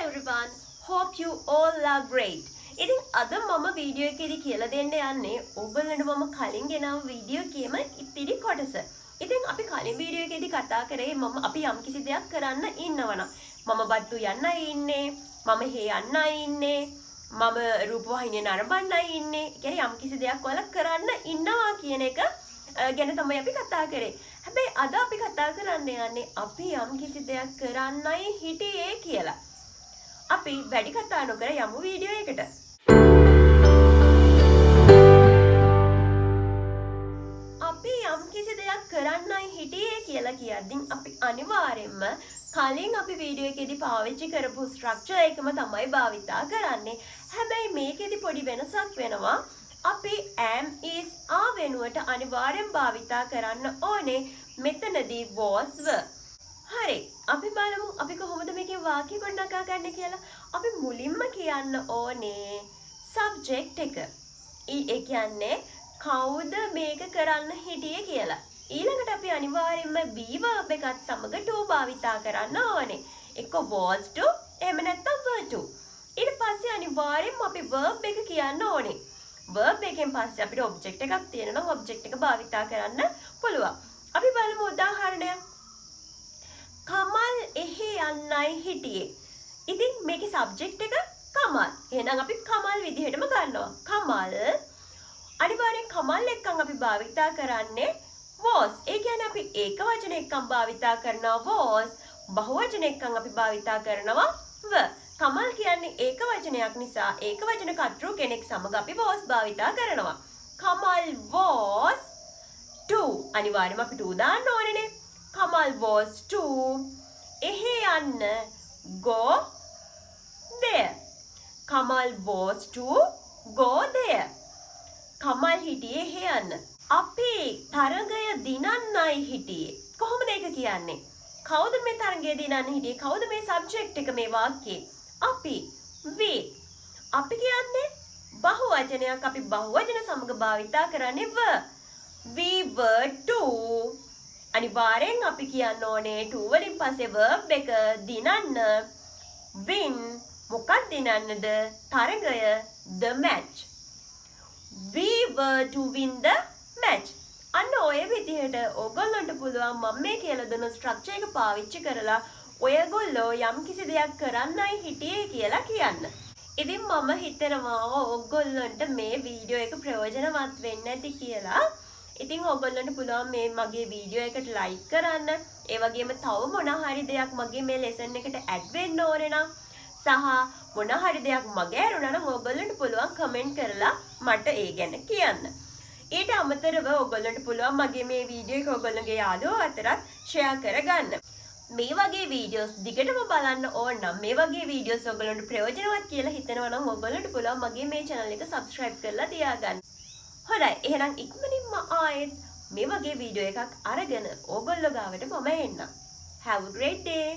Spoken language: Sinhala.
everyone, hope you all are great. ඉතින් අද මම වීඩියෝ එකේදී කියලා දෙන්න යන්නේ ඕගොල්ලන්ට මම කලින් ගෙනාව වීඩියෝ එකේම ඉතිරි කොටස. ඉතින් අපි කලින් වීඩියෝ එකේදී කතා කරේ අපි යම්කිසි දෙයක් කරන්න ඉන්නවනම් මම බට්ටු යන්නයි ඉන්නේ, මම හේ යන්නයි ඉන්නේ, මම රූපවාහිනිය නරඹන්නයි ඉන්නේ. ඒ කියන්නේ යම්කිසි දෙයක් වල කරන්න ඉන්නවා කියන එක ගැන තමයි අපි කතා කරේ. හැබැයි අද අපි කතා කරන්න යන්නේ අපි යම්කිසි දෙයක් කරන්නයි හිටියේ කියලා. අපි වැඩි කතා නොකර යමු වීඩියෝ එකට. අපි යම්කිසි දෙයක් කරන්නයි හිටියේ කියලා කියද්දී අපි අනිවාර්යයෙන්ම කලින් අපි වීඩියෝ එකේදී පාවිච්චි කරපු ස්ට්‍රක්චර් එකම තමයි භාවිතා කරන්නේ. හැබැයි මේකෙදි පොඩි වෙනසක් වෙනවා. අපි am is are වෙනුවට අනිවාර්යෙන් භාවිතා කරන්න ඕනේ මෙතනදී was were. හරි, අපි බලමු අපි කොහොමද මේකේ වාක්‍ය ගොඩනගා ගන්න කියලා. අපි මුලින්ම කියන්න ඕනේ subject එක. ඒ කියන්නේ කවුද මේක කරන්න හිටියේ කියලා. ඊළඟට අපි අනිවාර්යෙන්ම be verb එකත් සමග to භාවිතා කරන්න ඕනේ. එක්ක was to එහෙම නැත්නම් were to. ඊට පස්සේ අනිවාර්යෙන්ම අපි verb එක කියන්න ඕනේ. verb එකෙන් පස්සේ අපිට object එකක් තියෙනවා නම් object එක භාවිතා කරන්න පුළුවන්. අපි බලමු උදාහරණයක්. කමල් එහි යන්නයි හිටියේ. ඉතින් මේකේ subject එක කමල්. එහෙනම් අපි කමල් විදිහටම ගන්නවා. කමල් අනිවාර්යෙන් කමල් එක්කන් අපි භාවිතා කරන්නේ was. ඒ කියන්නේ අපි ඒක වචන එක්කන් භාවිතා කරනවා was. බහුවචන එක්කන් අපි භාවිතා කරනවා were. කමල් කියන්නේ ඒක වචනයක් නිසා ඒක වචන කර්තෘ කෙනෙක් සමග අපි was භාවිතා කරනවා. Kamal was to. අනිවාර්යයෙන්ම අපි to දාන්න ඕනේනේ. කමල් was to එහි යන්න go there. Kamal was to go there. Kamal හිටියේ එහි යන්න. අපි තරඟය දිනන්නයි හිටියේ. කොහොමද ඒක කියන්නේ? කවුද මේ තරඟය දිනන්න හිටියේ? කවුද මේ සබ්ජෙක්ට් එක මේ වාක්‍යයේ? අපි we. අපි කියන්නේ බහුවචනයක්. අපි බහුවචන සමග භාවිතා කරන්නේ were. We were to. අනිවාර්යෙන් අපි කියන්න ඕනේ to වලින් පස්සේ verb එක දිනන්න. win මොකක්ද දිනන්නද? තරඟය the match. We were to win the match. අන්න ඔය විදිහට ඕගොල්ලන්ට පුළුවන් මම මේ කියලා දුන්න ස්ට්‍රක්චර් එක පාවිච්චි කරලා ඔයගොල්ලෝ යම්කිසි දෙයක් කරන්නයි හිටියේ කියලා කියන්න. ඉතින් මම හිතනවා ඕගොල්ලන්ට මේ වීඩියෝ එක ප්‍රයෝජනවත් වෙන්න ඇති කියලා. ඉතින් ඕගොල්ලන්ට පුළුවන් මේ මගේ වීඩියෝ එකට ලයික් කරන්න. ඒ වගේම තව මොන හරි දෙයක් මගේ මේ ලෙසන් එකට ඇඩ් වෙන්න ඕනේ නම් සහ මොන හරි දෙයක් මගේ ඇරුණා නම් ඕගොල්ලන්ට පුළුවන් කමෙන්ට් කරලා මට ඒ ගැන කියන්න. ඊට අමතරව ඕගොල්ලන්ට පුළුවන් මගේ මේ වීඩියෝ එක ඕගොල්ලන්ගේ යාළුවෝ අතරත් ෂෙයා කරගන්න. මේ වගේ වීඩියෝස් දිගටම බලන්න ඕන නම් මේ වගේ වීඩියෝස් ඔයගොල්ලන්ට ප්‍රයෝජනවත් කියලා හිතනවා නම් ඔයගොල්ලන්ට පුළුවන් මගේ මේ channel එක subscribe කරලා තියාගන්න. හොඳයි, එහෙනම් ඉක්මනින්ම ආයෙත් මේ වගේ වීඩියෝ එකක් අරගෙන ඕගොල්ලෝ ගාවට මම එන්නම්. Have a great day.